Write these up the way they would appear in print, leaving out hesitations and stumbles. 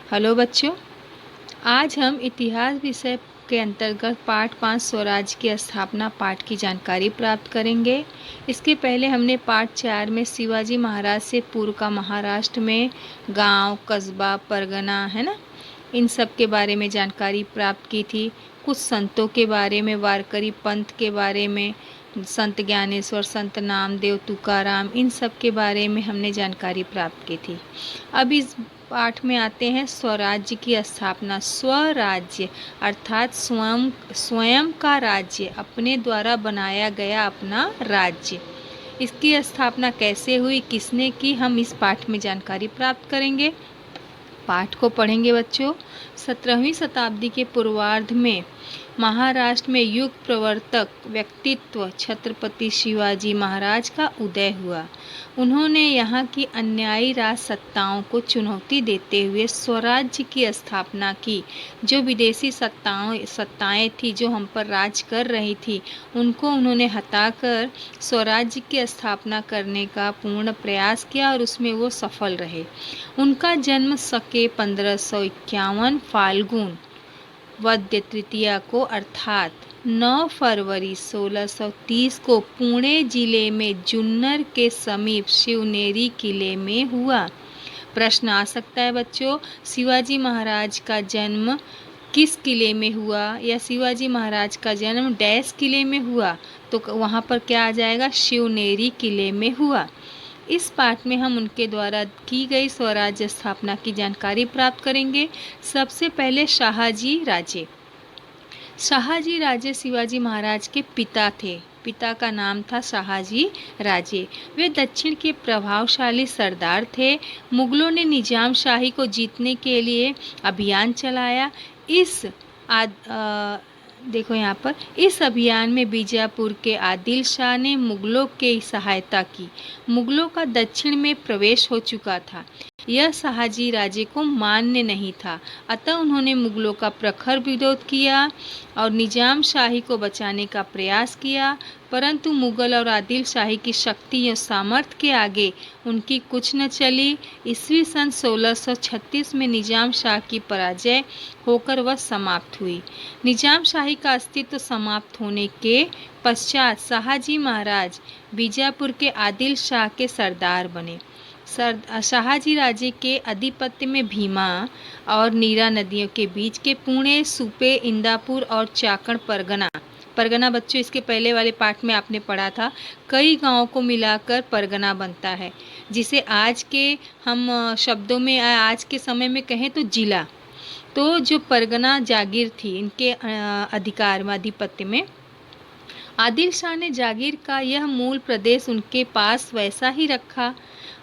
Hello बच्चों, आज हम इतिहास विषय के अंतर्गत पाठ 5 स्वराज्य की स्थापना पाठ की जानकारी प्राप्त करेंगे। इसके पहले हमने पाठ 4 में शिवाजी महाराज से पूर्व का महाराष्ट्र में गांव, कस्बा, परगना है ना, इन सब के बारे में जानकारी प्राप्त की थी। कुछ संतों के बारे में, वारकरी पंथ के बारे में, संत ज्ञानेश्वर, संत नामदेव, तुकाराम, इन सब के बारे में हमने जानकारी प्राप्त की थी। अब इस पाठ में आते हैं स्वराज्य की स्थापना। स्वराज्य अर्थात स्वयं का राज्य, अपने द्वारा बनाया गया अपना राज्य। इसकी स्थापना कैसे हुई, किसने की, हम इस पाठ में जानकारी प्राप्त करेंगे। पाठ को पढ़ेंगे बच्चों। 17वीं शताब्दी के पूर्वार्ध में महाराष्ट्र में युग प्रवर्तक व्यक्तित्व छत्रपति शिवाजी महाराज का उदय हुआ। उन्होंने यहाँ की अन्यायी राज सत्ताओं को चुनौती देते हुए स्वराज्य की स्थापना की। जो विदेशी सत्ताएं थी, जो हम पर राज कर रही थी, उनको उन्होंने हटाकर स्वराज्य की स्थापना करने का पूर्ण प्रयास किया और उसमें वो सफल रहे। उनका जन्म सके 1551 फाल्गुन वद्य तृतीया को अर्थात 9 फरवरी 1630 को पुणे जिले में जुन्नर के समीप शिवनेरी किले में हुआ। प्रश्न आ सकता है बच्चों, शिवाजी महाराज का जन्म किस किले में हुआ, या शिवाजी महाराज का जन्म डैश किले में हुआ, तो वहाँ पर क्या आ जाएगा, शिवनेरी किले में हुआ। इस पाठ में हम उनके द्वारा की गई स्वराज्य स्थापना की जानकारी प्राप्त करेंगे। सबसे पहले शाहजी राजे। शाहजी राजे शिवाजी महाराज के पिता थे। पिता का नाम था शाहजी राजे। वे दक्षिण के प्रभावशाली सरदार थे। मुगलों ने निजाम शाही को जीतने के लिए अभियान चलाया। देखो यहाँ पर, इस अभियान में बीजापुर के आदिल शाह ने मुगलों की सहायता की। मुगलों का दक्षिण में प्रवेश हो चुका था। यह शाहजी राजे को मान्य नहीं था, अतः उन्होंने मुगलों का प्रखर विरोध किया और निजाम शाही को बचाने का प्रयास किया। परंतु मुगल और आदिल शाही की शक्ति और सामर्थ्य के आगे उनकी कुछ न चली। ईस्वी सन 1636 में निजाम शाह की पराजय होकर वह समाप्त हुई। निजाम शाही का अस्तित्व समाप्त होने के पश्चात शाहजी महाराज बीजापुर के आदिल शाह के सरदार बने। शाहजी राजे के आधिपत्य में भीमा और नीरा नदियों के बीच के पुणे, सुपे, इंदापुर और चाकण परगना बच्चों, इसके पहले वाले पाठ में आपने पढ़ा था, कई गांवों को मिलाकर परगना बनता है, जिसे आज के हम शब्दों में, आज के समय में कहें तो जिला। तो जो परगना जागीर थी, इनके अधिकार में, आधिपत्य में, आदिल शाह ने जागीर का यह मूल प्रदेश उनके पास वैसा ही रखा।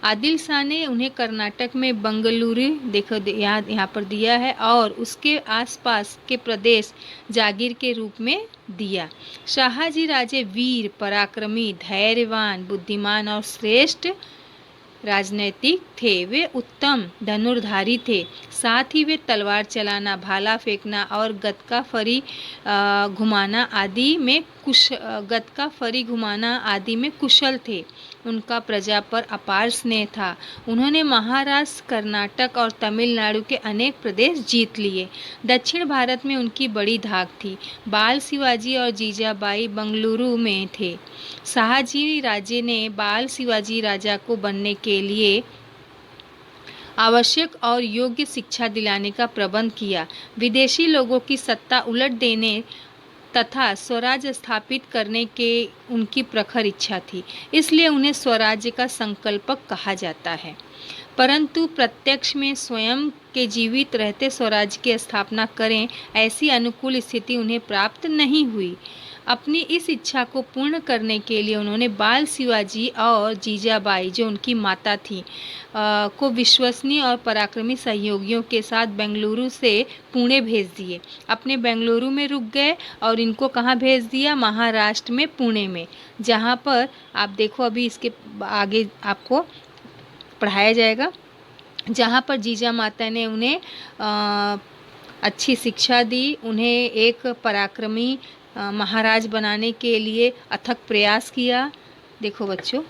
आदिल शाह ने उन्हें कर्नाटक में बंगलुरु, देखो यहाँ पर दिया है, और उसके आसपास के प्रदेश जागीर के रूप में दिया। शाहजी राजे वीर, पराक्रमी, धैर्यवान, बुद्धिमान और श्रेष्ठ राजनैतिक थे। वे उत्तम धनुर्धारी थे। साथ ही वे तलवार चलाना, भाला फेंकना और गतका फरी घुमाना आदि में कुशल थे। उनका प्रजा पर अपार स्नेह था। उन्होंने महाराष्ट्र, कर्नाटक और तमिलनाडु के अनेक प्रदेश जीत लिए। दक्षिण भारत में उनकी बड़ी धाक थी। बाल शिवाजी और जीजाबाई बंगलुरु में थे। शाहजी राजे ने बाल शिवाजी राजा को बनने के लिए आवश्यक और योग्य शिक्षा दिलाने का प्रबंध किया। विदेशी लोगों की सत्ता उलट देने तथा स्वराज्य स्थापित करने के उनकी प्रखर इच्छा थी, इसलिए उन्हें स्वराज्य का संकल्पक कहा जाता है। परंतु प्रत्यक्ष में स्वयं के जीवित रहते स्वराज्य की स्थापना करें, ऐसी अनुकूल स्थिति उन्हें प्राप्त नहीं हुई। अपनी इस इच्छा को पूर्ण करने के लिए उन्होंने बाल शिवाजी और जीजाबाई, जो उनकी माता थी, को विश्वसनीय और पराक्रमी सहयोगियों के साथ बेंगलुरु से पुणे भेज दिए। अपने बेंगलुरु में रुक गए और इनको कहाँ भेज दिया, महाराष्ट्र में पुणे में, जहाँ पर आप देखो अभी इसके आगे आपको पढ़ाया जाएगा, जहाँ पर जीजा माता ने उन्हें अच्छी शिक्षा दी, उन्हें एक पराक्रमी महाराज बनाने के लिए अथक प्रयास किया। देखो बच्चों,